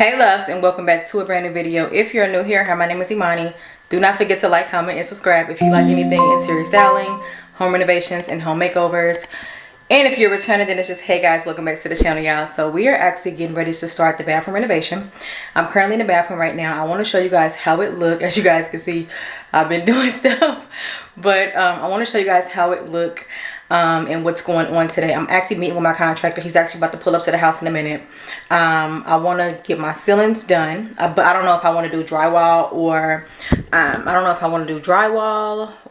Hey loves, and welcome back to a brand new video. If you're new here, hi, my name is Imani. Do not forget to like, comment, and subscribe if you like anything interior styling, home renovations, and home makeovers. And if you're returning, then it's just, hey guys, welcome back to the channel, y'all. So we are actually getting ready to start the bathroom renovation. I'm currently in the bathroom right now. I want to show you guys how it look. As you guys can see, I've been doing stuff, but I want to show you guys how it look. And what's going on today. I'm actually meeting with my contractor. He's actually about to pull up to the house in a minute. I want to get my ceilings done, but I don't know if I want to do drywall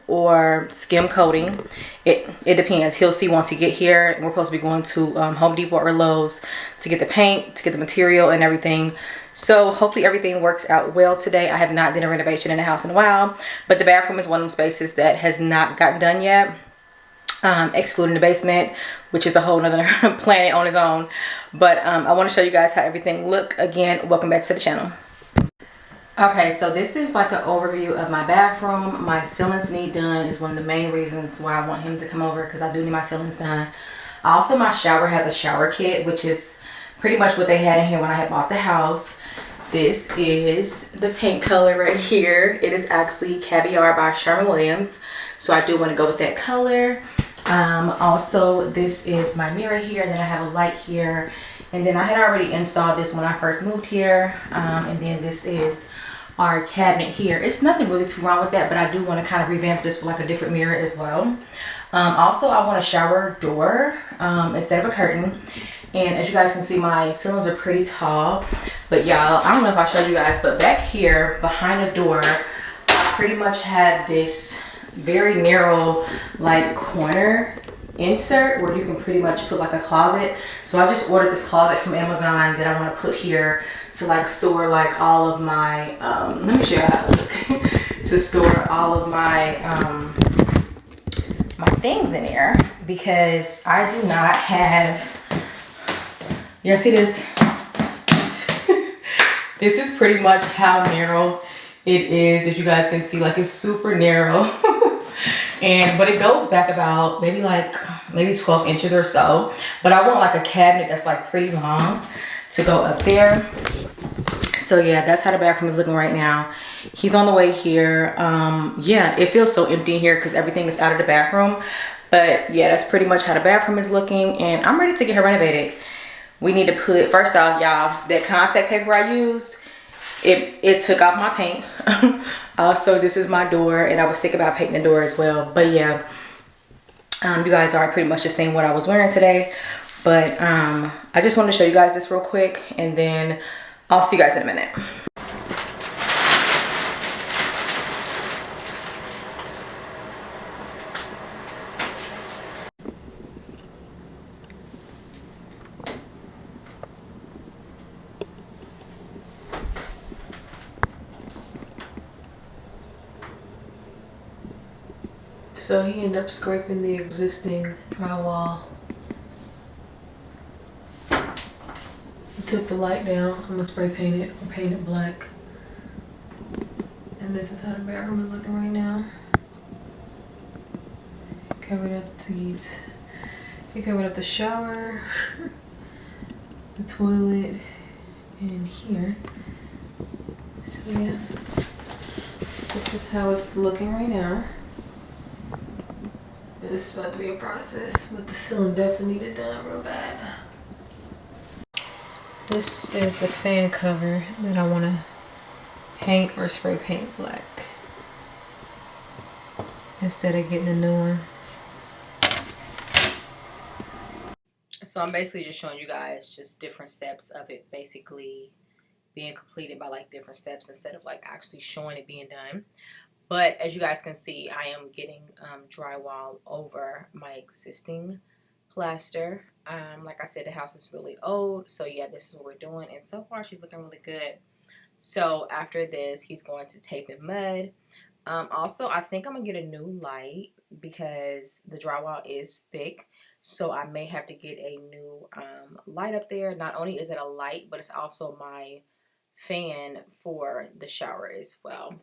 or skim coating. It depends. He'll see once he get here. We're supposed to be going to Home Depot or Lowe's to get the paint, to get the material and everything. So hopefully everything works out well today. I have not done a renovation in the house in a while, but the bathroom is one of them spaces that has not gotten done yet. Excluding the basement, which is a whole nother planet on its own. But I want to show you guys how everything look. Again, welcome back to the channel. Okay, so this is like an overview of my bathroom. My ceilings need done is one of the main reasons why I want him to come over, because I do need my ceilings done. Also, my shower has a shower kit, which is pretty much what they had in here when I had bought the house. This is the paint color right here. It is actually Caviar by Sherwin-Williams, so I do want to go with that color. Also, this is my mirror here, and then I have a light here, and then I had already installed this when I first moved here, and then this is our cabinet here. It's nothing really too wrong with that, but I do want to kind of revamp this with like a different mirror as well. Also, I want a shower door instead of a curtain, and as you guys can see, my ceilings are pretty tall, but y'all, I don't know if I showed you guys, but back here behind the door, I pretty much have this very narrow like corner insert where you can pretty much put like a closet. So I just ordered this closet from Amazon that I want to put here to like store like all of my let me show you how it look to store all of my my things in there, because I do not have, you see this this is pretty much how narrow it is. If you guys can see, like, it's super narrow. But it goes back about maybe 12 inches or so. But I want like a cabinet that's like pretty long to go up there. So yeah, that's how the bathroom is looking right now. He's on the way here. Yeah, it feels so empty in here because everything is out of the bathroom. But yeah, that's pretty much how the bathroom is looking, and I'm ready to get her renovated. We need to put, first off, y'all, that contact paper I used, it took off my paint. Also, this is my door, and I was thinking about painting the door as well. But yeah, you guys are pretty much just seeing what I was wearing today. But I just wanted to show you guys this real quick, and then I'll see you guys in a minute. So he ended up scraping the existing drywall. He took the light down. I'm gonna spray paint it or paint it black. And this is how the bathroom is looking right now. Covered up the, he covered up the shower, the toilet, and here. So yeah, this is how it's looking right now. This is about to be a process, but the ceiling definitely needed done real bad. This is the fan cover that I want to paint or spray paint black instead of getting a new one. So I'm basically just showing you guys just different steps of it basically being completed by like different steps instead of like actually showing it being done. But as you guys can see, I am getting drywall over my existing plaster. Like I said, the house is really old. So yeah, this is what we're doing. And so far, she's looking really good. So after this, he's going to tape and mud. Also, I think I'm going to get a new light because the drywall is thick. So I may have to get a new light up there. Not only is it a light, but it's also my fan for the shower as well.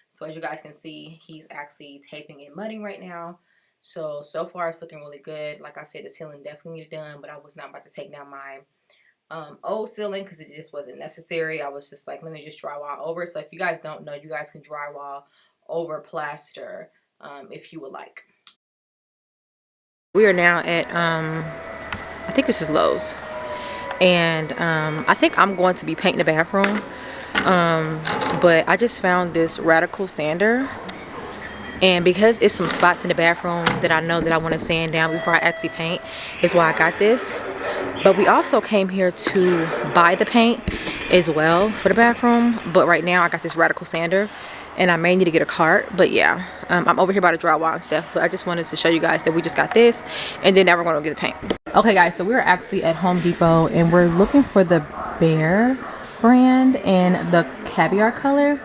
So as you guys can see, he's actually taping and mudding right now. So far it's looking really good. Like I said, the ceiling definitely needed done, but I was not about to take down my old ceiling because it just wasn't necessary. I was just like, let me just drywall over. So if you guys don't know, you guys can drywall over plaster if you would like. We are now at I think this is Lowe's, and I think I'm going to be painting the bathroom, but I just found this radical sander, and because it's some spots in the bathroom that I know that I want to sand down before I actually paint, is why I got this. But we also came here to buy the paint as well for the bathroom, but right now I got this radical sander, and I may need to get a cart. But yeah, I'm over here by the drywall and stuff, but I just wanted to show you guys that we just got this, and then now we're gonna get the paint. Okay guys, so we're actually at Home Depot, and we're looking for the Behr brand and the caviar color,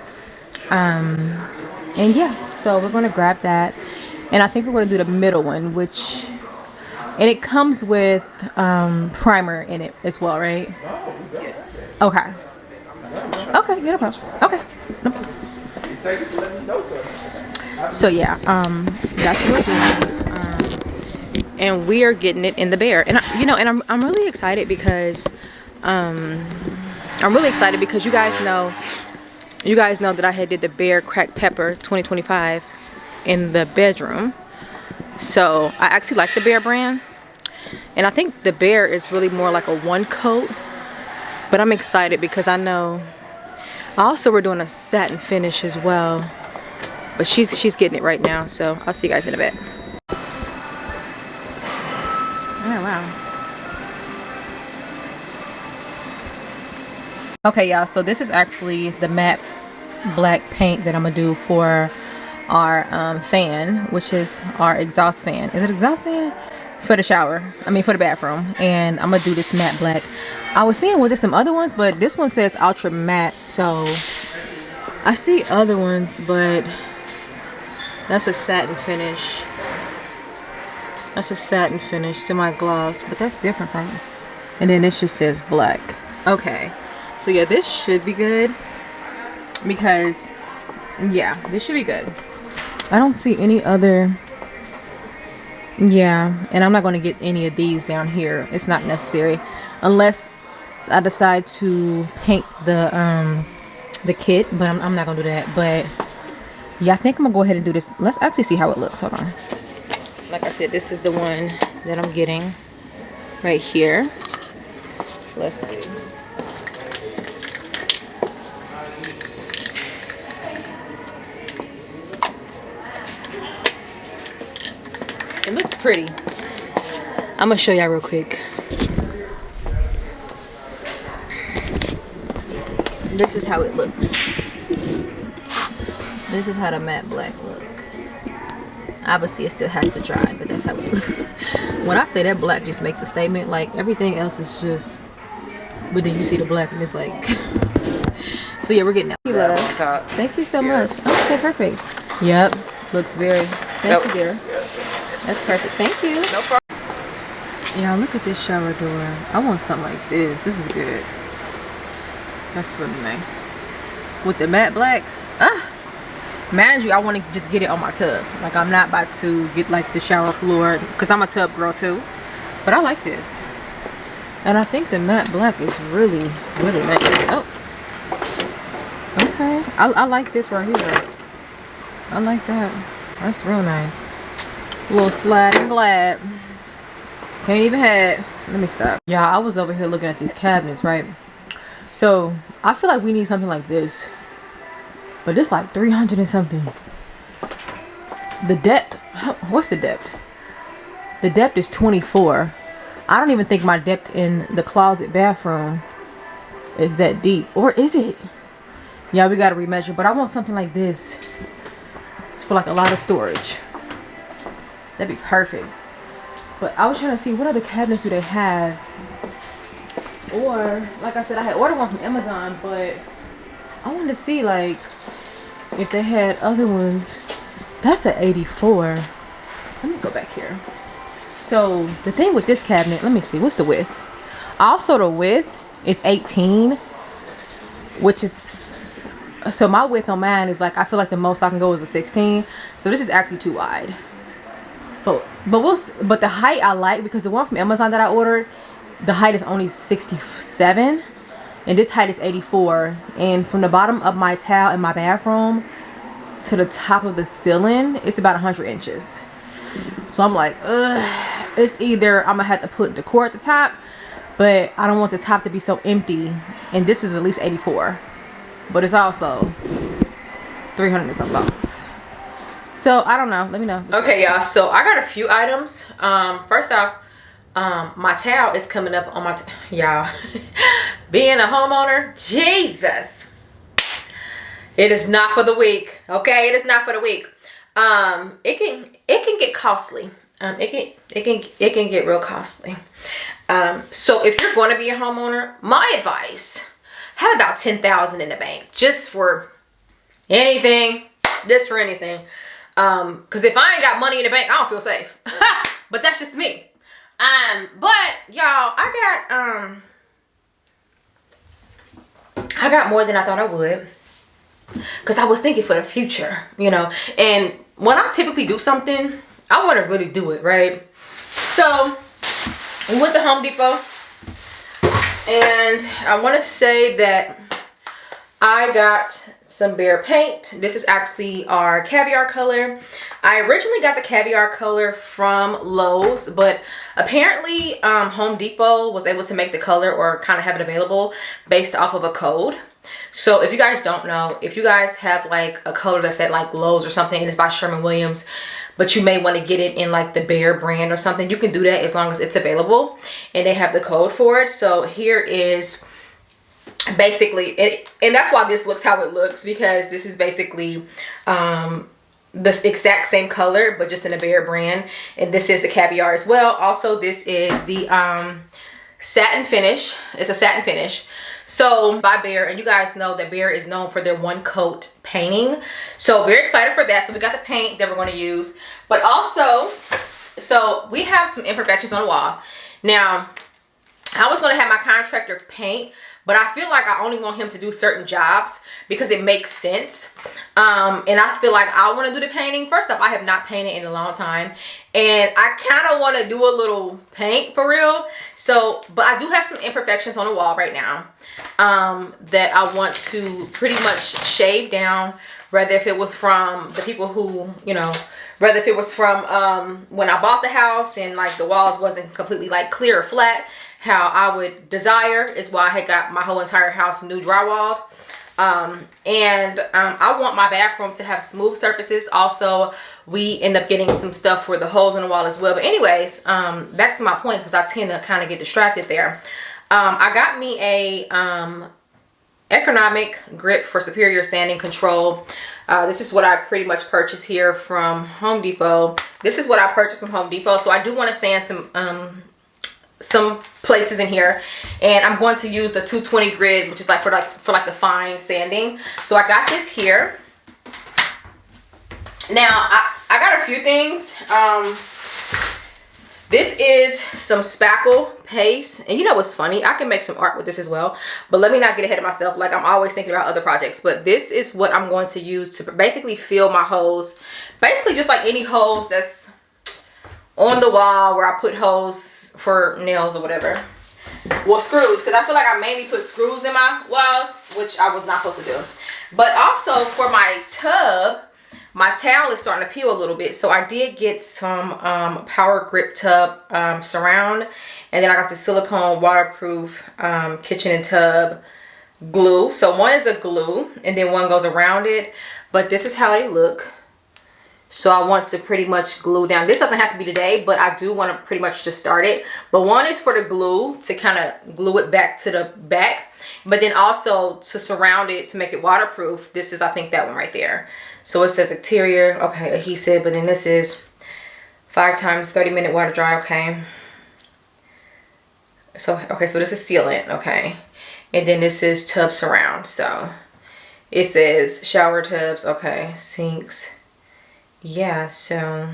and yeah, so we're gonna grab that, and I think we're gonna do the middle one, which, and it comes with primer in it as well, right? Yes. Okay. Okay, yeah, no problem. Okay. No problem. So yeah, that's what we're doing, and we are getting it in the Behr, and I'm really excited because you guys know that I had did the Behr cracked pepper 2025 in the bedroom. So I actually like the Behr brand, and I think the Behr is really more like a one coat, but I'm excited because I know also we're doing a satin finish as well, but she's getting it right now, so I'll see you guys in a bit. Oh wow. Okay y'all, so this is actually the matte black paint that I'm gonna do for our fan, which is our exhaust fan. Is it exhaust fan? For the shower, I mean for the bathroom. And I'm gonna do this matte black. I was seeing with just some other ones, but this one says ultra matte, so I see other ones, but that's a satin finish. That's a satin finish, semi-gloss, but that's different from it. And then this just says black. Okay, so yeah, this should be good because yeah, this should be good. I don't see any other. Yeah, and I'm not going to get any of these down here. It's not necessary unless I decide to paint the kit, but I'm not going to do that. But yeah, I think I'm going to go ahead and do this. Let's actually see how it looks. Hold on. Like I said, this is the one that I'm getting right here. So let's see. It looks pretty. I'm gonna show y'all real quick. This is how it looks. This is how the matte black look. Obviously it still has to dry, but that's how it looks. When I say that black just makes a statement, like everything else is just, but then you see the black and it's like so yeah, we're getting that. Thank you so much. Okay, perfect. Yep, looks very, thank you dear. That's perfect. Thank you. No problem. Yeah, look at this shower door. I want something like this. This is good. That's really nice. With the matte black. Mind you, I want to just get it on my tub. Like, I'm not about to get like the shower floor because I'm a tub girl too. But I like this. And I think the matte black is really, really nice. Oh. Okay. I like this right here. I like that. That's real nice. Little sliding glad. Can't even have. Let me stop. Yeah, I was over here looking at these cabinets, right? So I feel like we need something like this, but it's like 300 and something. The depth, what's the depth? The depth is 24. I don't even think my depth in the closet bathroom is that deep, or is it? Yeah, we gotta remeasure, but I want something like this. It's for like a lot of storage. That'd be perfect. But I was trying to see what other cabinets do they have. Or, like I said, I had ordered one from Amazon, but I wanted to see like if they had other ones. That's an 84. Let me go back here. So the thing with this cabinet, let me see, what's the width? Also the width is 18, which is, so my width on mine is like, I feel like the most I can go is a 16. So this is actually too wide. But the height I like, because the one from Amazon that I ordered, the height is only 67 and this height is 84, and from the bottom of my tile in my bathroom to the top of the ceiling it's about 100 inches. So I'm like, ugh, it's either I'm gonna have to put decor at the top, but I don't want the top to be so empty, and this is at least 84, but it's also 300 and some bucks. So I don't know, let me know. Okay y'all, so I got a few items. First off, my towel is coming up on my y'all. Being a homeowner, Jesus, it is not for the weak. Okay, it is not for the weak. It can get costly. It can get real costly. So if you're going to be a homeowner, my advice, have about 10,000 in the bank just for anything, just for anything. Cause if I ain't got money in the bank, I don't feel safe. But that's just me. But y'all, I got more than I thought I would, cause I was thinking for the future, you know. And when I typically do something, I want to really do it right. So we went to Home Depot, and I want to say that I got some Behr paint. This is actually our caviar color. I originally got the caviar color from Lowe's, but apparently Home Depot was able to make the color or kind of have it available based off of a code. So if you guys don't know, if you guys have like a color that's at like Lowe's or something and it's by Sherwin-Williams, but you may want to get it in like the Behr brand or something, you can do that as long as it's available and they have the code for it. So here is basically it, and that's why this looks how it looks, because this is basically the exact same color but just in a Behr brand, and this is the caviar as well. Also, this is the satin finish. It's a satin finish, so by Behr, and you guys know that Behr is known for their one coat painting, so very excited for that. So we got the paint that we're going to use, but also, so we have some imperfections on the wall. Now I was going to have my contractor paint, but I feel like I only want him to do certain jobs because it makes sense. And I feel like I want to do the painting. First off, I have not painted in a long time, and I kind of want to do a little paint for real. So, but I do have some imperfections on the wall right now that I want to pretty much shave down, whether if it was from the people who, you know, whether if it was from when I bought the house and like the walls wasn't completely like clear or flat, how I would desire, is why I had got my whole entire house new drywall. I want my bathroom to have smooth surfaces. Also, we end up getting some stuff for the holes in the wall as well. But anyways, back to my point, because I tend to kind of get distracted there. I got me a economic grip for superior sanding control. This is what I pretty much purchased here from Home Depot. This is what I purchased from Home Depot. So I do want to sand some places in here, and I'm going to use the 220 grit, which is like for like the fine sanding. So I got this here. Now I got a few things. This is some spackle paste, and you know what's funny, I can make some art with this as well, but let me not get ahead of myself. Like, I'm always thinking about other projects, but this is what I'm going to use to basically fill my holes, basically just like any holes that's on the wall where I put holes for nails or whatever. Well, screws, because I feel like I mainly put screws in my walls, which I was not supposed to do. But also for my tub, my towel is starting to peel a little bit, so I did get some Power Grip Tub Surround, and then I got the silicone waterproof kitchen and tub glue. So one is a glue and then one goes around it, but this is how they look. So I want to pretty much glue down. This doesn't have to be today, but I do want to pretty much just start it. But one is for the glue, to kind of glue it back to the back, but then also to surround it to make it waterproof. This is, I think, that one right there. So it says exterior, okay, adhesive, but then this is 5 times 30-minute water dry, okay. So, okay, so this is sealant, okay. And then this is tub surround. So it says shower tubs, okay, sinks. Yeah, so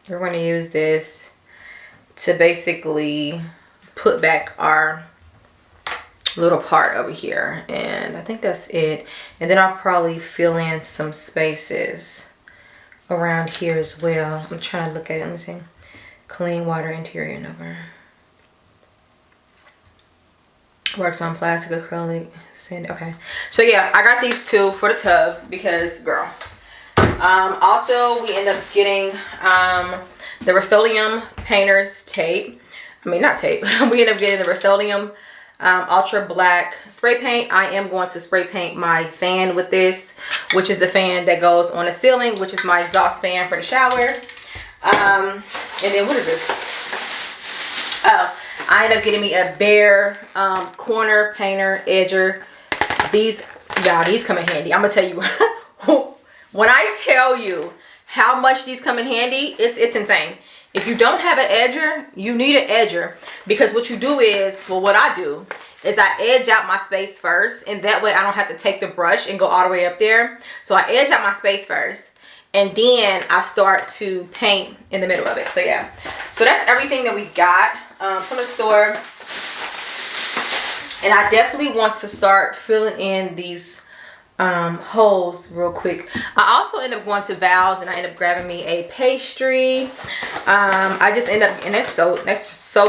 we're going to use this to basically put back our little part over here, and I think that's it. And then I'll probably fill in some spaces around here as well. I'm trying to look at it. Let me see. Clean water, interior, and over. Works on plastic, acrylic, sand. Okay. So yeah, I got these two for the tub because, girl. Also, we end up getting the Rust-Oleum painter's tape. I mean, not tape. We end up getting the Rust-Oleum ultra black spray paint. I am going to spray paint my fan with this, which is the fan that goes on the ceiling, which is my exhaust fan for the shower. And then what is this? Oh, I end up getting me a Behr corner painter edger. These, y'all, these come in handy. I'm gonna tell you, when I tell you how much these come in handy, it's insane. If you don't have an edger, you need an edger, because what you do is, well, what I do is I edge out my space first, and that way I don't have to take the brush and go all the way up there. So I edge out my space first, and then I start to paint in the middle of it. So yeah, so that's everything that we got from the store. And I definitely want to start filling in these holes real quick. I also end up going to Val's and I end up grabbing me a pastry. I just end up, and that's so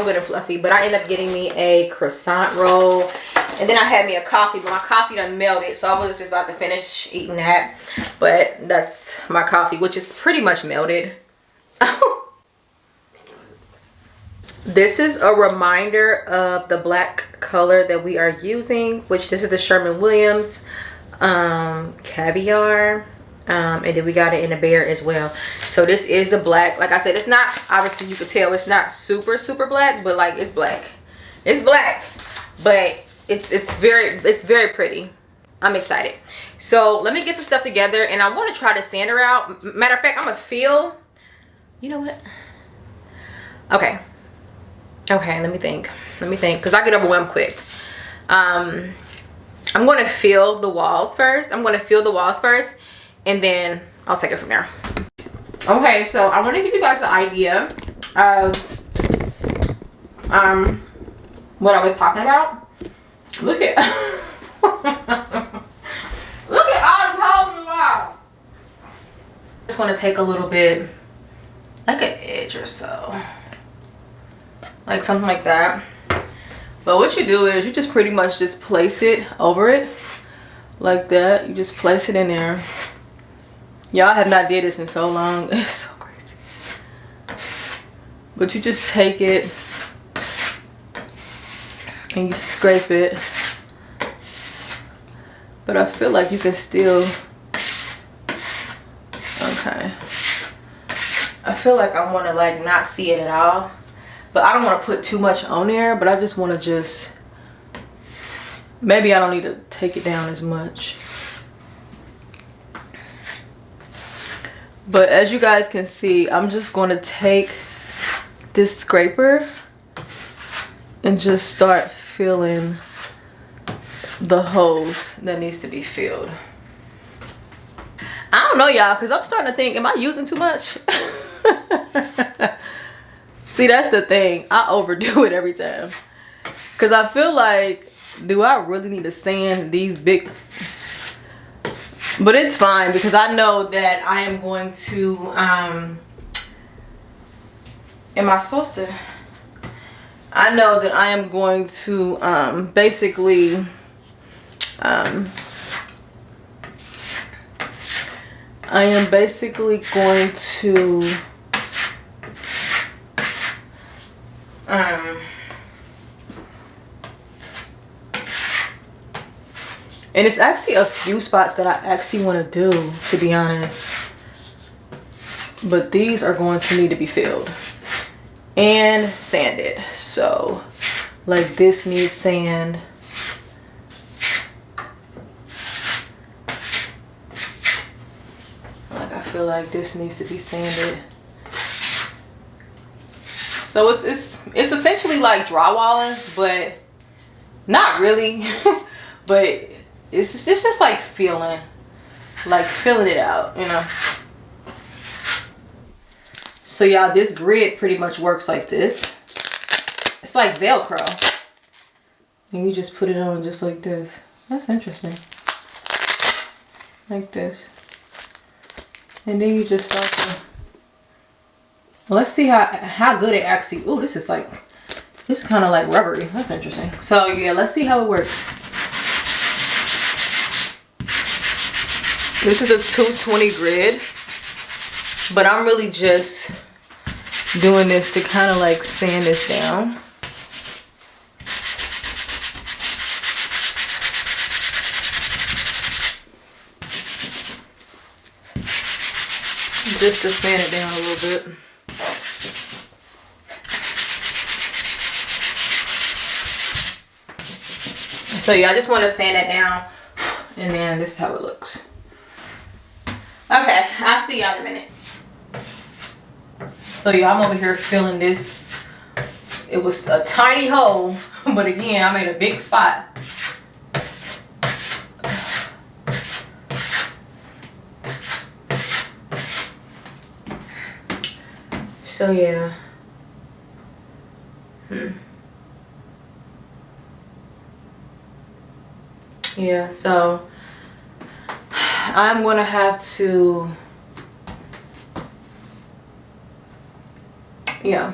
good and fluffy, but I end up getting me a croissant roll, and then I had me a coffee, but my coffee done melted, so I was just about to finish eating that. But that's my coffee, which is pretty much melted. This is a reminder of the black color that we are using, which this is the Sherwin-Williams caviar, and then we got it in a Behr as well. So this is the black. Like I said, it's not, obviously you could tell it's not super black, but like it's black. It's black, but it's very pretty. I'm excited. So let me get some stuff together, and I want to try the sander out. Matter of fact, I'm gonna feel, you know what, okay, let me think, because I get overwhelmed quick. I'm going to feel the walls first. And then I'll take it from there. Okay, so I want to give you guys an idea of what I was talking about. Look at look at all the holes in the wall. Just want to take a little bit, like an edge or so, like something like that. But what you do is you just pretty much just place it over it like that. You just place it in there. Y'all have not did this in so long. It's so crazy. But you just take it and you scrape it. But I feel like you can still, okay. I feel like I want to like not see it at all. But I don't want to put too much on there, but I just want to just, maybe I don't need to take it down as much. But as you guys can see, I'm just going to take this scraper and just start filling the holes that needs to be filled. I don't know, y'all, because I'm starting to think, am I using too much? See, that's the thing. I overdo it every time. Because I feel like, do I really need to sand these big? But it's fine, because I know that I am going to, am I supposed to? I know that I am going to basically, I am basically going to, and it's actually a few spots that I actually want to do, to be honest. But these are going to need to be filled and sanded. So, like this needs sand. Like I feel like this needs to be sanded. So it's essentially like drywalling, but not really. But it's just like feeling it out, you know. So y'all, this grid pretty much works like this. It's like Velcro, and you just put it on just like this. That's interesting. Like this, and then you just start to. Let's see how good it actually. Oh, this is like It's kind of like rubbery. That's interesting. So yeah, let's see how it works. This is a 220 grid, but I'm really just doing this to kind of like sand this down. Just to sand it down a little bit. So yeah, I just want to sand it down, and then this is how it looks. Okay, I'll see y'all in a minute. So yeah, I'm over here filling this. It was a tiny hole, but again, I made a big spot. So yeah. Yeah, so I'm gonna have to, yeah.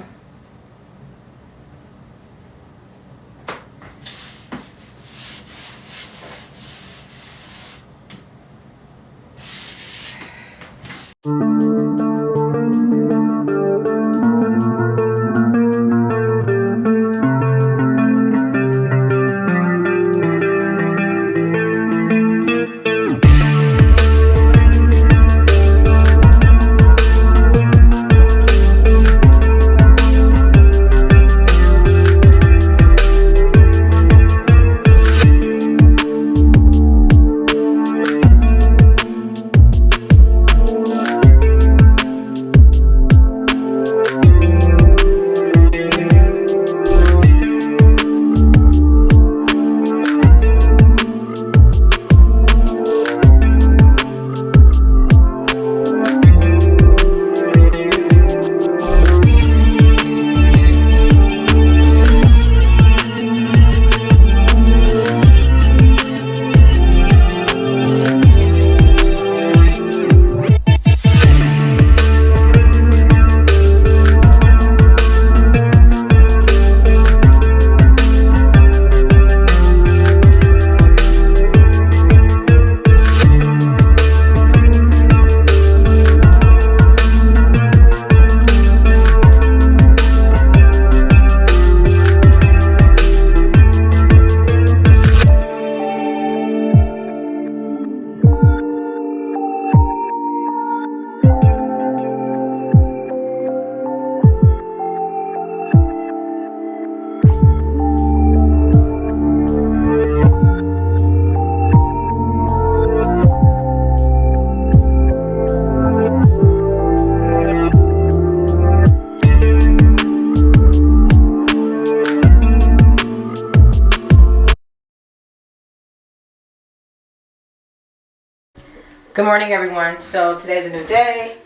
Good morning, everyone. So today's a new day,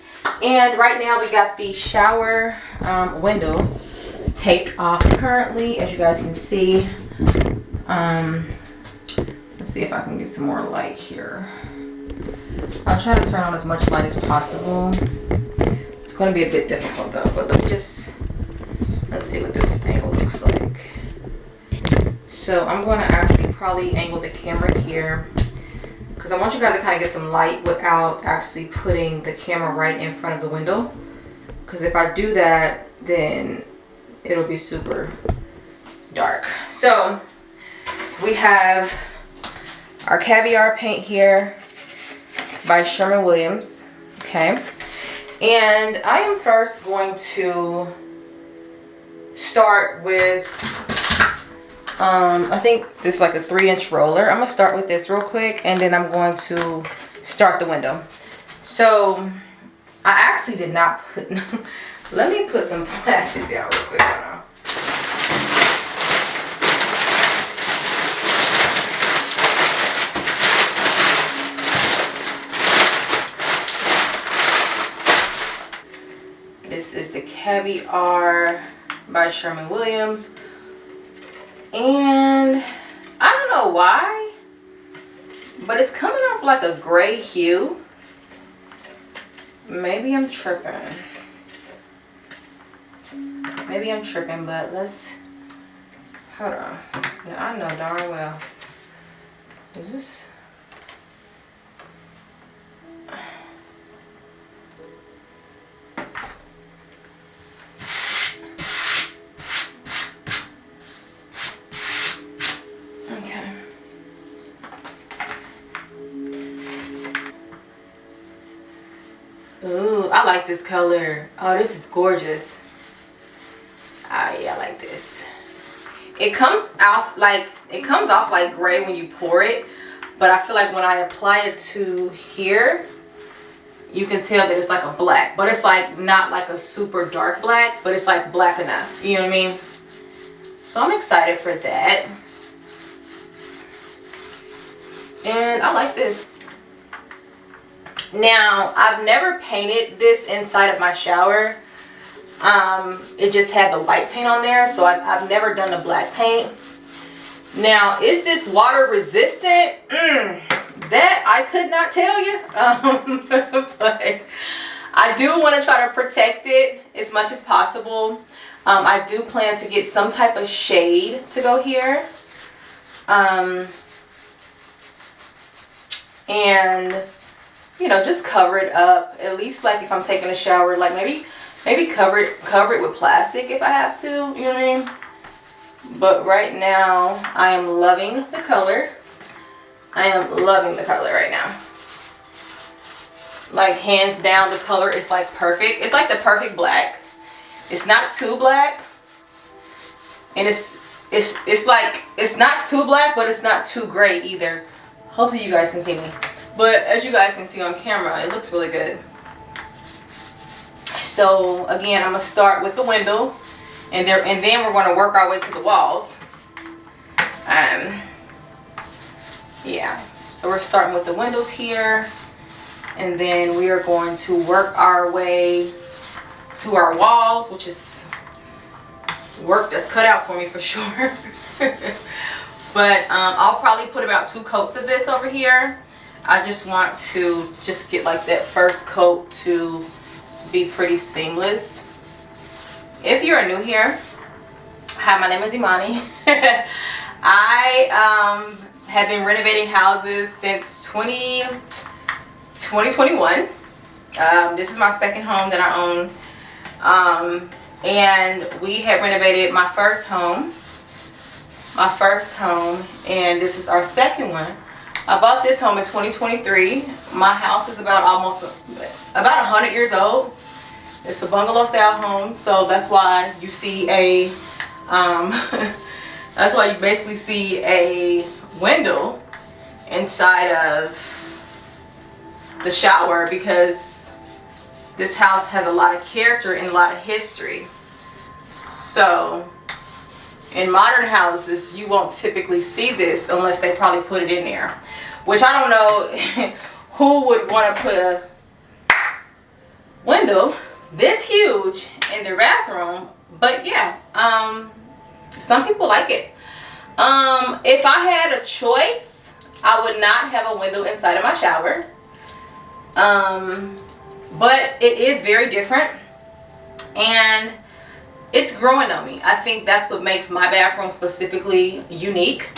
and right now we got the shower window taped off currently, as you guys can see. Let's see if I can get some more light here. I'll try to turn on as much light as possible. It's going to be a bit difficult though, but let's see what this angle looks like. So I'm going to actually probably angle the camera here, because I want you guys to kind of get some light without actually putting the camera right in front of the window. Because if I do that, then it'll be super dark. So we have our Caviar paint here by Sherwin-Williams. Okay. And I am first going to start with I think this is like a 3-inch roller. I'm gonna start with this real quick, and then I'm going to start the window. So I actually did not put let me put some plastic down real quick. This is the Caviar by Sherwin-Williams. And I don't know why, but it's coming off like a gray hue. Maybe I'm tripping. But let's Hold on. Now I know darn well. Is this? Okay. Ooh, I like this color. Oh, this is gorgeous. Ah, yeah, I like this. It comes off like gray when you pour it, but I feel like when I apply it to here, you can tell that it's like a black, but it's like not like a super dark black, but it's like black enough. You know what I mean? So I'm excited for that. And I like this. Now, I've never painted this inside of my shower. It just had the white paint on there, so I've never done the black paint. Now, is this water resistant? That I could not tell you. But I do want to try to protect it as much as possible. I do plan to get some type of shade to go here. And you know, just cover it up. At least like if I'm taking a shower, like maybe cover it with plastic if I have to, you know what I mean? But right now I am loving the color. I am loving the color right now. Like hands down, the color is like perfect. It's like the perfect black. It's not too black. And it's like, it's not too black, but it's not too gray either. Hopefully you guys can see me. But as you guys can see on camera, it looks really good. So again, I'm gonna start with the window, and then we're gonna work our way to the walls. Yeah. So we're starting with the windows here, and then we are going to work our way to our walls, which is work that's cut out for me for sure. But I'll probably put about 2 coats of this over here. I just want to just get like that first coat to be pretty seamless. If you're new here, hi, my name is Imani. I have been renovating houses since 2021. This is my second home that I own. And we had renovated my first home, and this is our second one. I bought this home in 2023. My house is about 100 years old. It's a bungalow style home, so that's why you see a that's why you basically see a window inside of the shower, because this house has a lot of character and a lot of history. So in modern houses, you won't typically see this unless they probably put it in there. Which I don't know who would want to put a window this huge in their bathroom. But yeah, some people like it. If I had a choice, I would not have a window inside of my shower. But it is very different. And it's growing on me. I think that's what makes my bathroom specifically unique.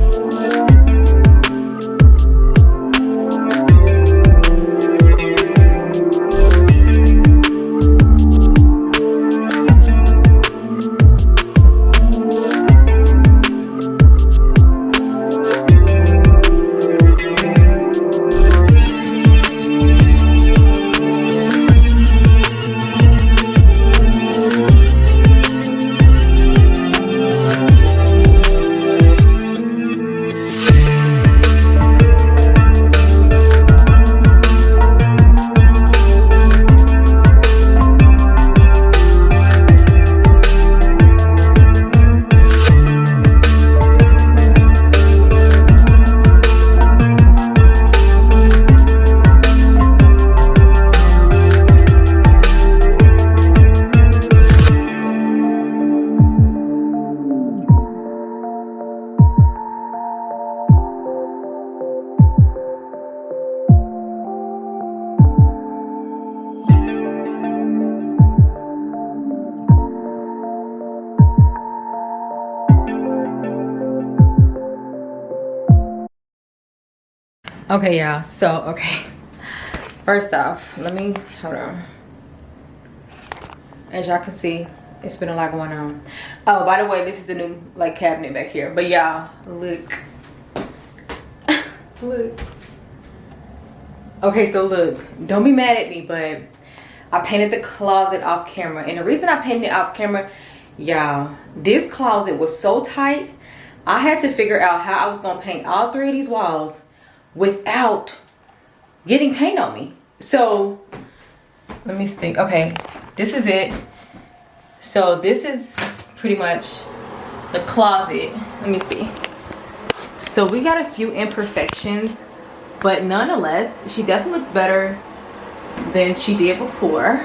Okay, yeah, so okay, first off, let me hold on. As y'all can see, it's been a lot going on. Oh, by the way, this is the new like cabinet back here. But y'all, look. Look. Okay, so look, don't be mad at me, but I painted the closet off camera. And the reason I painted it off camera, y'all, this closet was so tight, I had to figure out how I was gonna paint all 3 of these walls without getting paint on me. So let me think. Okay, this is it. So this is pretty much the closet. Let me see. So we got a few imperfections, but nonetheless, she definitely looks better than she did before.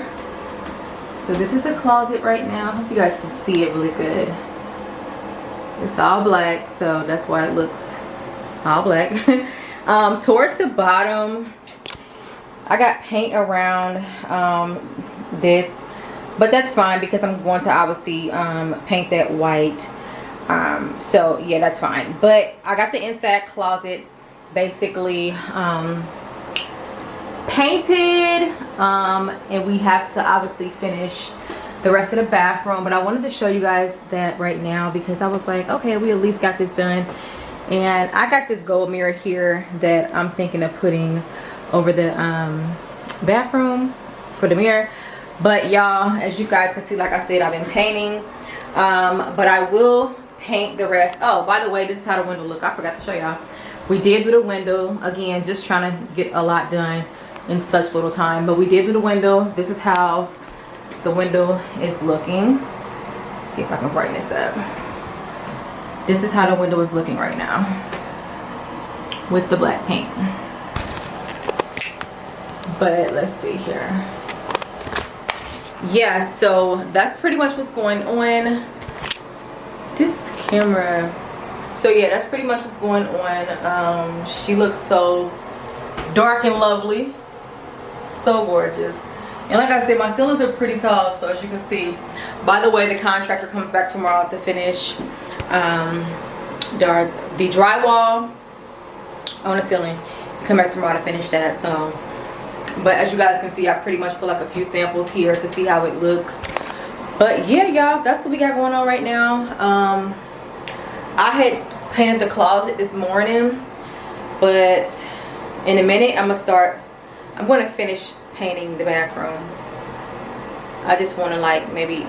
So this is the closet right now. I hope you guys can see it really good. It's all black, so that's why it looks all black. Towards the bottom, I got paint around this, but that's fine because I'm going to obviously paint that white. So yeah, that's fine. But I got the inside closet basically painted, and we have to obviously finish the rest of the bathroom. But I wanted to show you guys that right now because I was like, okay, we at least got this done. And I got this gold mirror here that I'm thinking of putting over the bathroom for the mirror. But y'all, as you guys can see, like I said, I've been painting, but I will paint the rest. Oh, by the way, this is how the window look. I forgot to show y'all. We did do the window again, just trying to get a lot done in such little time, but we did do the window. This is how the window is looking. Let's see if I can brighten this up. This is how the window is looking right now with the black paint. But let's see here. Yeah, so that's pretty much what's going on. This camera. So yeah, that's pretty much what's going on. She looks so dark and lovely, so gorgeous. And like I said, my ceilings are pretty tall, so as you can see. By the way, the contractor comes back tomorrow to finish the drywall on the ceiling. Come back tomorrow to finish that. So, but as you guys can see, I pretty much put like a few samples here to see how it looks. But yeah, y'all, that's what we got going on right now. I had painted the closet this morning, but in a minute I'm going to finish painting the bathroom. I just want to like maybe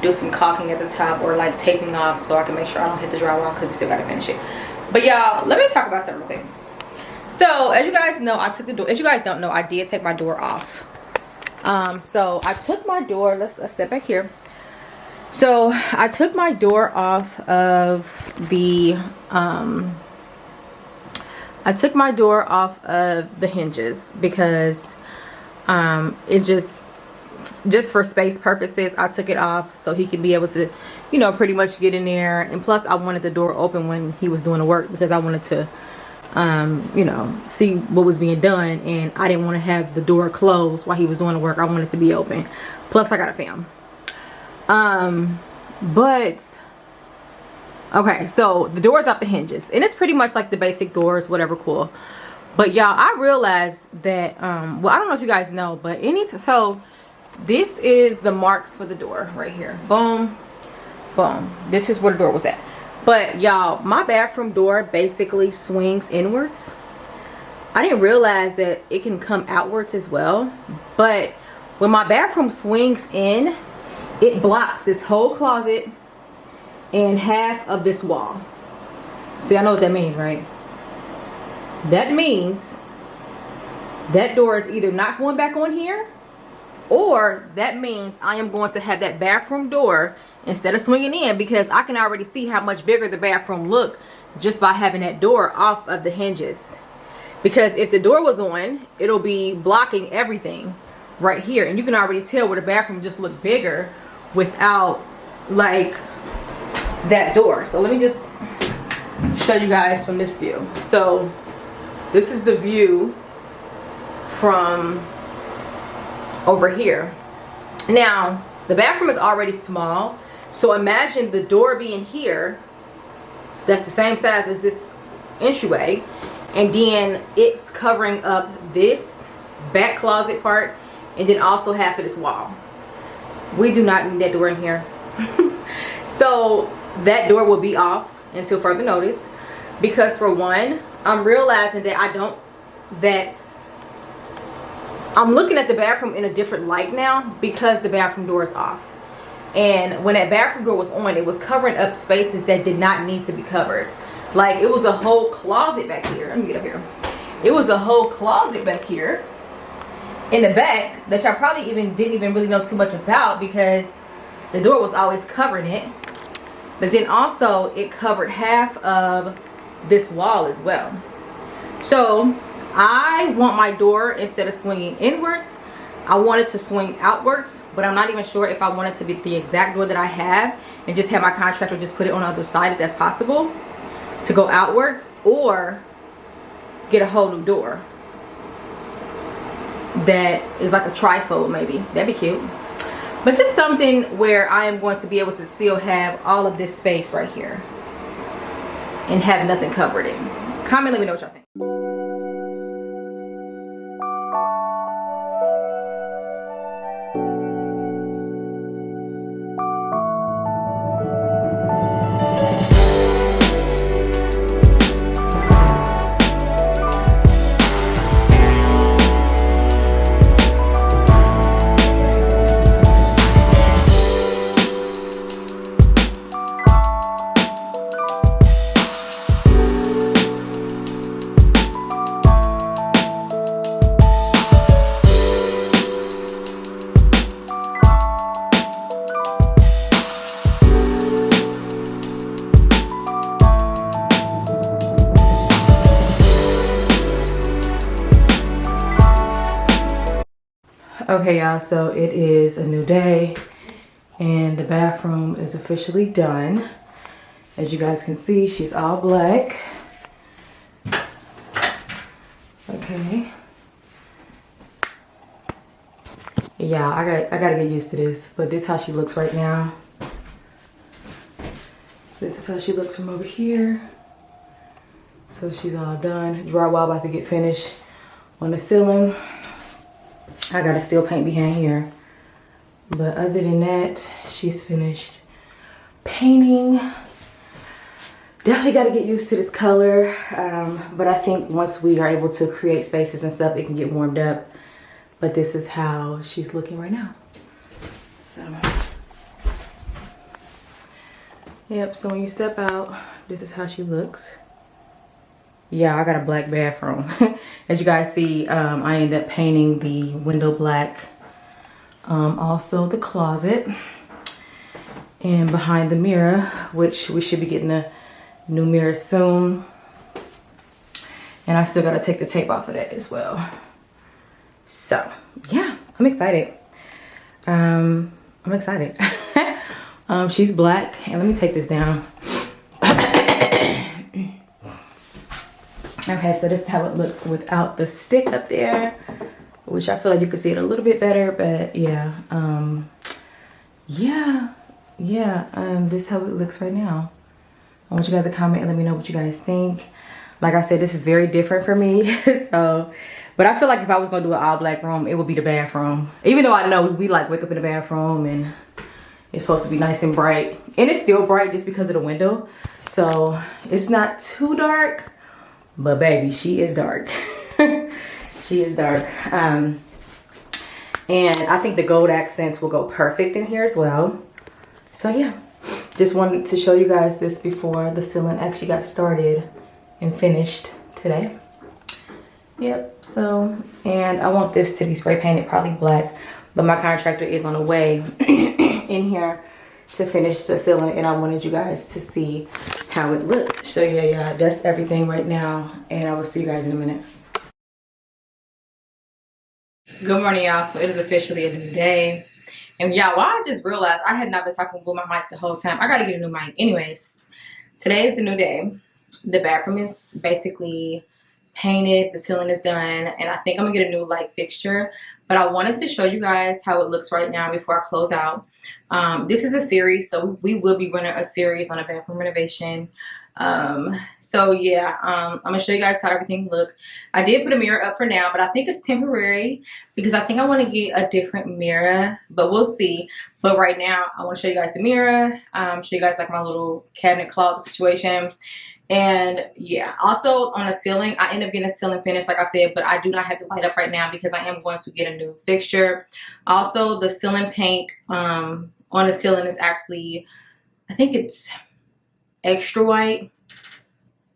do some caulking at the top or like taping off so I can make sure I don't hit the drywall because you still got to finish it. But y'all, let me talk about something real quick. So as you guys know, I took the door. As you guys don't know, I did take my door off. So I took my door. Let's step back here. So I took my door off of the hinges because it just for space purposes, I took it off so he can be able to, you know, pretty much get in there. And plus I wanted the door open when he was doing the work because I wanted to you know, see what was being done, and I didn't want to have the door closed while he was doing the work. I wanted it to be open. Plus I got a film. But okay, so the door's off the hinges and it's pretty much like the basic doors, whatever, cool. But y'all, I realized that well, I don't know if you guys know, but so this is the marks for the door right here. Boom, boom. This is where the door was at. But y'all, my bathroom door basically swings inwards. I didn't realize that it can come outwards as well. But when my bathroom swings in, it blocks this whole closet and half of this wall. See, I know what that means, right? That means that door is either not going back on here, or that means I am going to have that bathroom door instead of swinging in, because I can already see how much bigger the bathroom looked just by having that door off of the hinges. Because if the door was on, it'll be blocking everything right here, and you can already tell where the bathroom just looked bigger without like that door. So let me just show you guys from this view. So this is the view from over here. Now the bathroom is already small, so imagine the door being here. That's the same size as this entryway, and then it's covering up this back closet part, and then also half of this wall. We do not need that door in here. So that door will be off until further notice, because for one, I'm realizing that I'm looking at the bathroom in a different light now because the bathroom door is off. And when that bathroom door was on, it was covering up spaces that did not need to be covered. Like, it was a whole closet back here. Let me get up here. It was a whole closet back here in the back that y'all probably didn't even really know too much about, because the door was always covering it. But then also it covered half of this wall as well. So I want my door, instead of swinging inwards, I want it to swing outwards, but I'm not even sure if I want it to be the exact door that I have and just have my contractor just put it on the other side, if that's possible, to go outwards, or get a whole new door that is like a trifold maybe. That'd be cute. But just something where I am going to be able to still have all of this space right here and have nothing covered in. Comment, let me know what y'all think. Okay, y'all, so it is a new day and the bathroom is officially done. As you guys can see, she's all black. Okay. Yeah, I gotta get used to this, but this is how she looks right now. This is how she looks from over here. So she's all done. Drywall about to get finished on the ceiling. I got a steel paint behind here, but other than that, she's finished painting. Definitely got to get used to this color, but I think once we are able to create spaces and stuff, it can get warmed up. But this is how she's looking right now. So yep, so when you step out, this is how she looks. Yeah, I got a black bathroom. As you guys see, I ended up painting the window black. Also the closet. And behind the mirror, which we should be getting a new mirror soon. And I still gotta take the tape off of that as well. So, yeah, I'm excited. I'm excited. She's black. And let me take this down. Okay, so this is how it looks without the stick up there, which I feel like you can see it a little bit better, but yeah, this is how it looks right now. I want you guys to comment and let me know what you guys think. Like I said, this is very different for me. So, but I feel like if I was gonna do an all black room, it would be the bathroom. Even though I know we like wake up in the bathroom and it's supposed to be nice and bright, and it's still bright just because of the window. So it's not too dark. But baby, she is dark. She is dark. And I think the gold accents will go perfect in here as well. So yeah, just wanted to show you guys this before the ceiling actually got started and finished today. Yep, so, and I want this to be spray painted probably black, but my contractor is on the way in here to finish the ceiling, and I wanted you guys to see how it looks. So yeah, that's everything right now, and I will see you guys in a minute. Good morning, y'all. So it is officially a new day, and y'all, well, I just realized I had not been talking with my mic the whole time. I gotta get a new mic. Anyways, today is a new day. The bathroom is basically painted, the ceiling is done, and I think I'm gonna get a new light fixture. But I wanted to show you guys how it looks right now before I close out. This is a series, so we will be running a series on a bathroom renovation. So yeah, I'm gonna show you guys how everything look. I did put a mirror up for now, but I think it's temporary because I think I want to get a different mirror, but we'll see. But right now I want to show you guys the mirror, show you guys like my little cabinet closet situation. And yeah, also on the ceiling, I end up getting a ceiling finish, like I said, but I do not have the light up right now because I am going to get a new fixture. Also, the ceiling paint on the ceiling is actually, I think it's Extra White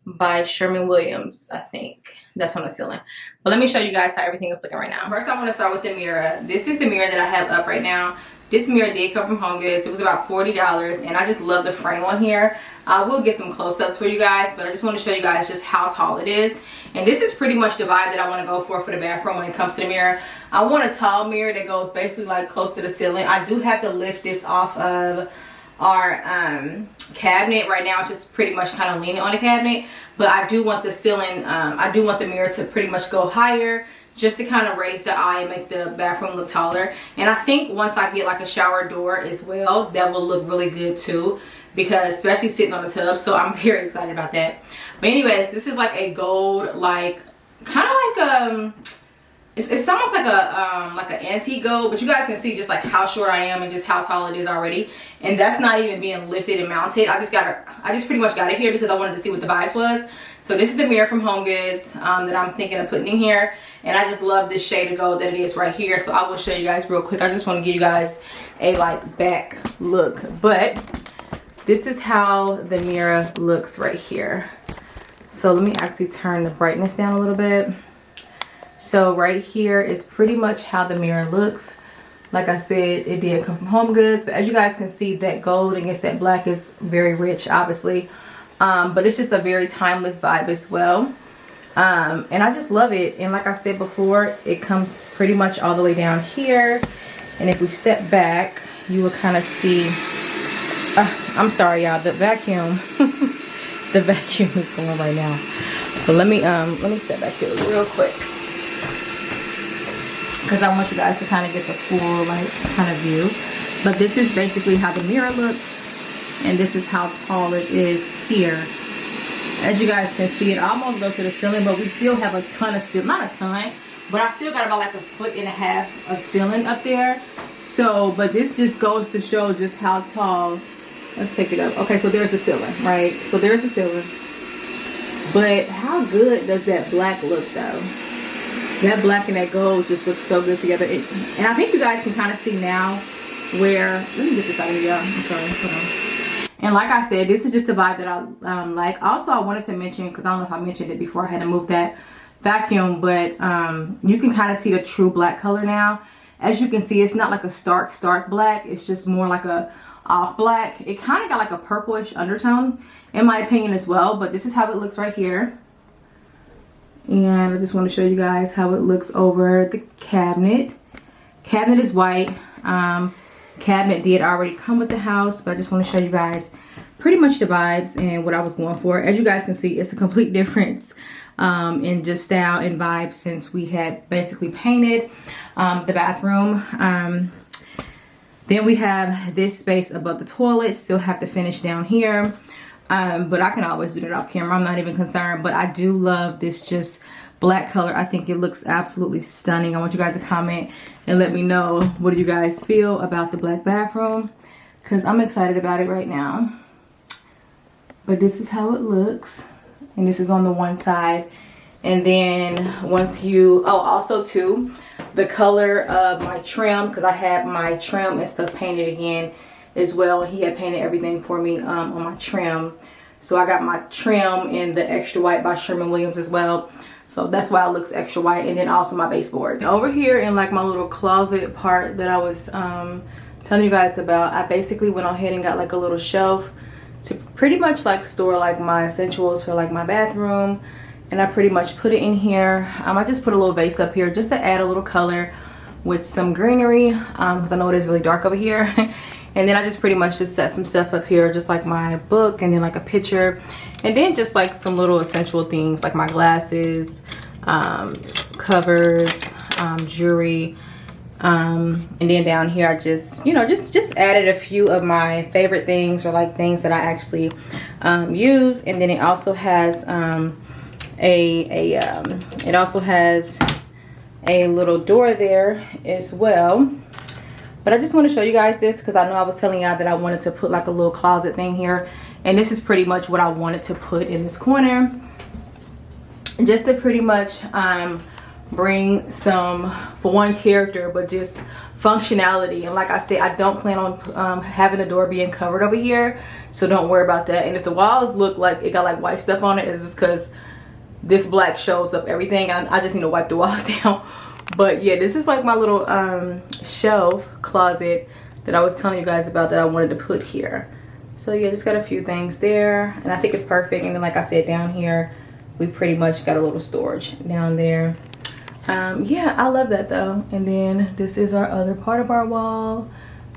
by Sherman-Williams. I think that's on the ceiling. But let me show you guys how everything is looking right now. First, I want to start with the mirror. This is the mirror that I have up right now. This mirror did come from HomeGoods. It was about $40, and I just love the frame on here. I will get some close-ups for you guys, but I just want to show you guys just how tall it is. And this is pretty much the vibe that I want to go for the bathroom when it comes to the mirror. I want a tall mirror that goes basically like close to the ceiling. I do have to lift this off of our cabinet right now. It's just pretty much kind of leaning on the cabinet, but I do want the ceiling, I do want the mirror to pretty much go higher, just to kind of raise the eye and make the bathroom look taller. And I think once I get like a shower door as well, that will look really good too, because especially sitting on the tub. So I'm very excited about that. But anyways, this is like a gold, like kind of like it's almost like an antique gold, but you guys can see just like how short I am and just how tall it is already. And that's not even being lifted and mounted. I just pretty much got it here because I wanted to see what the vibes was. So this is the mirror from HomeGoods that I'm thinking of putting in here. And I just love this shade of gold that it is right here. So I will show you guys real quick. I just want to give you guys a like back look. But this is how the mirror looks right here. So let me actually turn the brightness down a little bit. So right here is pretty much how the mirror looks. Like I said, it did come from HomeGoods, but as you guys can see, that gold against that black is very rich, obviously. But it's just a very timeless vibe as well. And I just love it. And like I said before, it comes pretty much all the way down here. And if we step back, you will kind of see, I'm sorry y'all, the vacuum, the vacuum is going right now. But let me step back here real quick, because I want you guys to kind of get the full like kind of view. But this is basically how the mirror looks, and this is how tall it is here. As you guys can see, it almost goes to the ceiling, but we still have a ton of ceiling. Not a ton, but I still got about like 1.5 feet of ceiling up there. So, but this just goes to show just how tall. Let's take it up. Okay, so there's the ceiling, right? So there's the ceiling. But how good does that black look though? That black and that gold just looks so good together. And I think you guys can kind of see now where, let me get this out of here. I'm sorry, hold on. And like I said, this is just the vibe that I like. Also, I wanted to mention, because I don't know if I mentioned it before, I had to move that vacuum, but you can kind of see the true black color now. As you can see, it's not like a stark black. It's just more like a off black. It kind of got like a purplish undertone, in my opinion as well. But this is how it looks right here. And I just want to show you guys how it looks over the cabinet. Cabinet is white. Cabinet did already come with the house, but I just want to show you guys pretty much the vibes and what I was going for. As you guys can see, it's a complete difference in just style and vibe since we had basically painted the bathroom. Then we have this space above the toilet. Still have to finish down here. But I can always do that off camera. I'm not even concerned. But I do love this just black color. I think it looks absolutely stunning. I want you guys to comment and let me know, what do you guys feel about the black bathroom? Because I'm excited about it right now. But this is how it looks. And this is on the one side. And then once you, oh, also too, the color of my trim, because I had my trim and stuff painted again as well. He had painted everything for me on my trim. So I got my trim in the Extra White by Sherman-Williams as well. So that's why it looks extra white. And then also my baseboard. Over here in like my little closet part that I was telling you guys about, I basically went ahead and got like a little shelf to pretty much like store like my essentials for like my bathroom. And I pretty much put it in here. I just put a little vase up here just to add a little color with some greenery, because I know it is really dark over here. And then I just pretty much just set some stuff up here, just like my book, and then like a picture, and then just like some little essential things like my glasses, covers, jewelry, And then down here I just, you know, just added a few of my favorite things, or like things that I actually use. And then it also has it also has a little door there as well. But I just want to show you guys this because I know I was telling y'all that I wanted to put like a little closet thing here, and this is pretty much what I wanted to put in this corner, just to pretty much bring some, for one, character, but just functionality. And like I said, I don't plan on having the door being covered over here, so don't worry about that. And if the walls look like it got like white stuff on it, it's just because this black shows up everything. I just need to wipe the walls down. But yeah, this is like my little shelf closet that I was telling you guys about that I wanted to put here. So yeah, just got a few things there, and I think it's perfect. And then like I said, down here we pretty much got a little storage down there. Yeah, I love that though. And then this is our other part of our wall.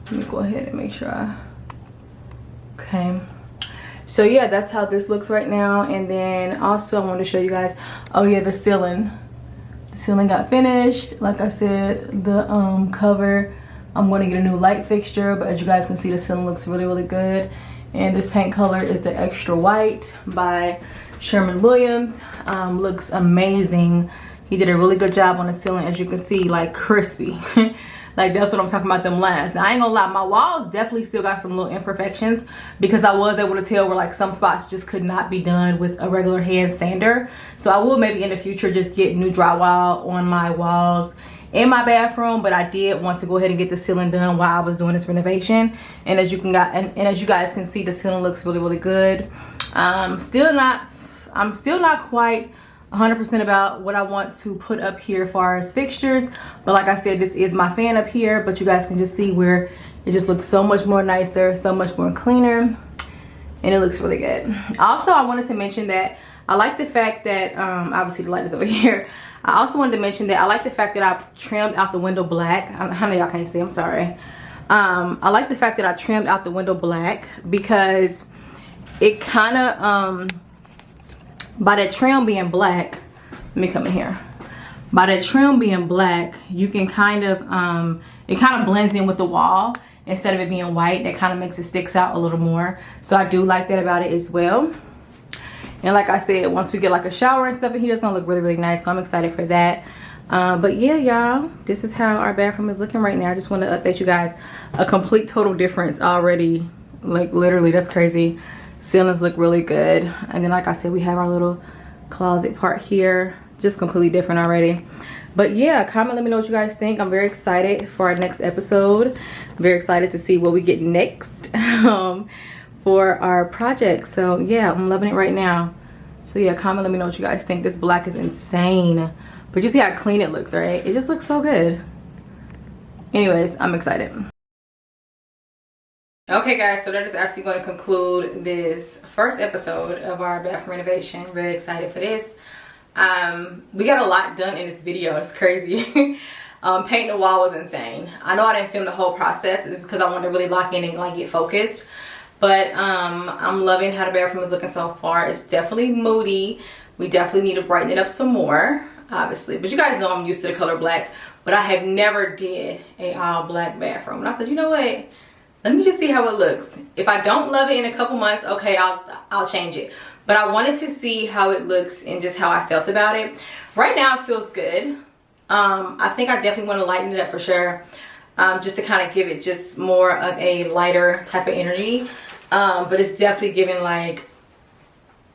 Let me go ahead and make sure okay. So yeah, that's how this looks right now. And then also I wanted to show you guys, oh yeah, the ceiling. The ceiling got finished. Like I said, the cover, I'm going to get a new light fixture, but as you guys can see, the ceiling looks really, really good. And this paint color is the Extra White by Sherwin-Williams. Looks amazing. He did a really good job on the ceiling, as you can see, like crispy. Like that's what I'm talking about, them lines. Now I ain't gonna lie, my walls definitely still got some little imperfections, because I was able to tell where like some spots just could not be done with a regular hand sander. So I will maybe in the future just get new drywall on my walls in my bathroom, but I did want to go ahead and get the ceiling done while I was doing this renovation. And as you can as you guys can see, the ceiling looks really, really good. I'm still not quite 100% about what I want to put up here as far as fixtures, but like I said, this is my fan up here. But you guys can just see where it just looks so much more nicer, so much more cleaner, and it looks really good. Also, I wanted to mention that I like the fact that obviously the light is over here. I also wanted to mention that I like the fact that I trimmed out the window black. How many y'all can't see? I'm sorry. I like the fact that I trimmed out the window black, because it kind of by that trim being black, let me come in here. By that trim being black, you can kind of, it kind of blends in with the wall instead of it being white. That kind of makes it sticks out a little more. So I do like that about it as well. And like I said, once we get like a shower and stuff in here, it's gonna look really, really nice. So I'm excited for that. But yeah, y'all, this is how our bathroom is looking right now. I just want to update you guys. A complete total difference already. Like literally, that's crazy. Ceilings look really good. And then like I said, we have our little closet part here, just completely different already. But yeah, comment, let me know what you guys think. I'm very excited for our next episode. I'm very excited to see what we get next for our project. So yeah, I'm loving it right now. So yeah, comment, let me know what you guys think. This black is insane, but you see how clean it looks, right? It just looks so good. Anyways, I'm excited. Okay guys, so that is actually going to conclude this first episode of our bathroom renovation. Very excited for this. We got a lot done in this video. It's crazy. Painting the wall was insane. I know I didn't film the whole process. It's because I wanted to really lock in and like get focused. But I'm loving how the bathroom is looking so far. It's definitely moody. We definitely need to brighten it up some more, obviously. But you guys know I'm used to the color black, but I have never did a all black bathroom. And I said, you know what? Let me just see how it looks. If I don't love it in a couple months, okay, I'll change it. But I wanted to see how it looks and just how I felt about it. Right now it feels good. I think I definitely want to lighten it up for sure. Just to kind of give it just more of a lighter type of energy. But it's definitely giving like,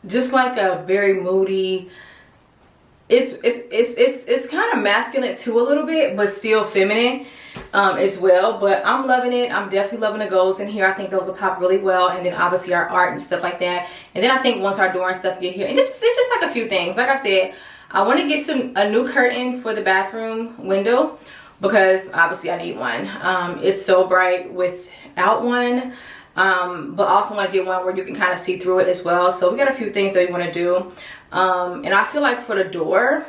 just like a very moody, it's kind of masculine too a little bit, but still feminine as well. But I'm loving it. I'm definitely loving the golds in here. I think those will pop really well. And then obviously our art and stuff like that. And then I think once our door and stuff get here, and it's just like a few things. Like I said, I want to get a new curtain for the bathroom window, because obviously I need one. It's so bright without one. But also want to get one where you can kind of see through it as well. So we got a few things that we want to do. And I feel like for the door,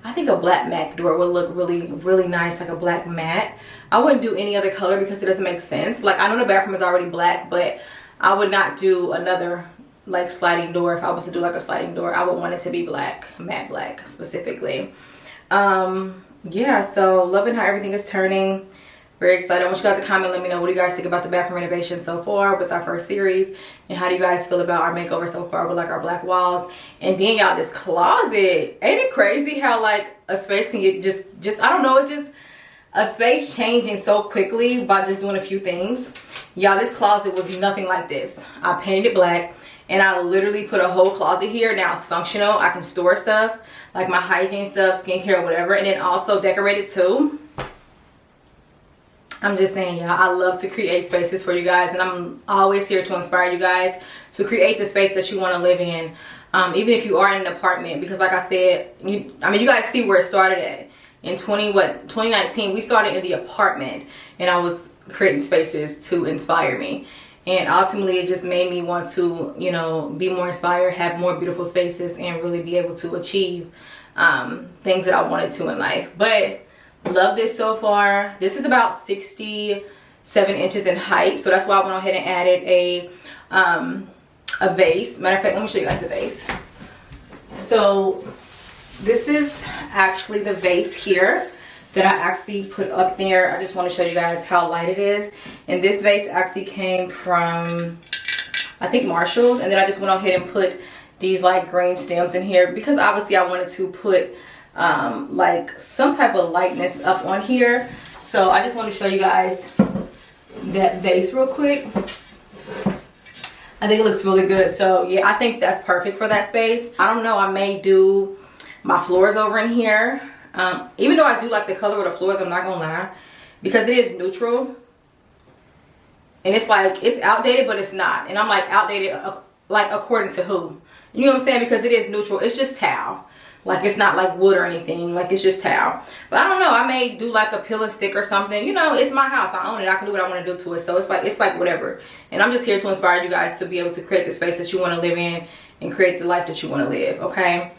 I think a black matte door would look really, really nice, like a black matte. I wouldn't do any other color because it doesn't make sense. Like, I know the bathroom is already black, but I would not do another like sliding door. If I was to do like a sliding door, I would want it to be black, matte black specifically. yeah, so loving how everything is turning. Very excited. I want you guys to comment, let me know what do you guys think about the bathroom renovation so far with our first series, and how do you guys feel about our makeover so far with like our black walls. And then y'all, this closet, ain't it crazy how like a space can get just I don't know, it's just a space changing so quickly by just doing a few things. Y'all, this closet was nothing like this. I painted it black and I literally put a whole closet here. Now it's functional. I can store stuff like my hygiene stuff, skincare, whatever, and then also decorated too. I'm just saying, y'all, I love to create spaces for you guys, and I'm always here to inspire you guys to create the space that you want to live in, even if you are in an apartment. Because like I said, you guys see where it started at. In 2019, we started in the apartment, and I was creating spaces to inspire me. And ultimately, it just made me want to, you know, be more inspired, have more beautiful spaces, and really be able to achieve things that I wanted to in life. But love this so far. This is about 67 inches in height, so that's why I went ahead and added a vase. Matter of fact, let me show you guys the vase. So this is actually the vase here that I actually put up there. I just want to show you guys how light it is. And this vase actually came from, I think, Marshall's, and then I just went ahead and put these like green stems in here because obviously I wanted to put like some type of lightness up on here. So I just want to show you guys that vase real quick. I think it looks really good. So yeah, I think that's perfect for that space. I don't know, I may do my floors over in here. Even though I do like the color of the floors, I'm not gonna lie, because it is neutral. And it's like, it's outdated, but it's not. And I'm like, outdated, like according to who? You know what I'm saying? Because it is neutral. It's just towel. Like, it's not like wood or anything. Like, it's just towel. But I don't know. I may do like a peel and stick or something. You know, it's my house. I own it. I can do what I want to do to it. So it's like whatever. And I'm just here to inspire you guys to be able to create the space that you want to live in and create the life that you want to live. Okay.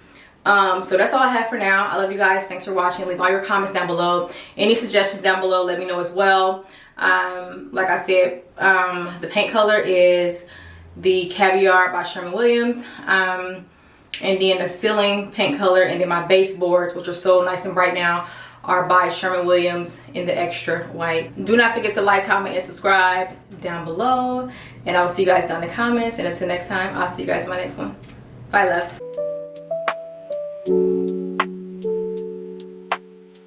So that's all I have for now. I love you guys. Thanks for watching. Leave all your comments down below. Any suggestions down below, let me know as well. Like I said, the paint color is the Caviar by Sherwin-Williams. And then the ceiling paint color, and then my baseboards, which are so nice and bright now, are by Sherwin-Williams in the extra white. Do not forget to like, comment, and subscribe down below. And I will see you guys down in the comments. And until next time, I'll see you guys in my next one. Bye, loves.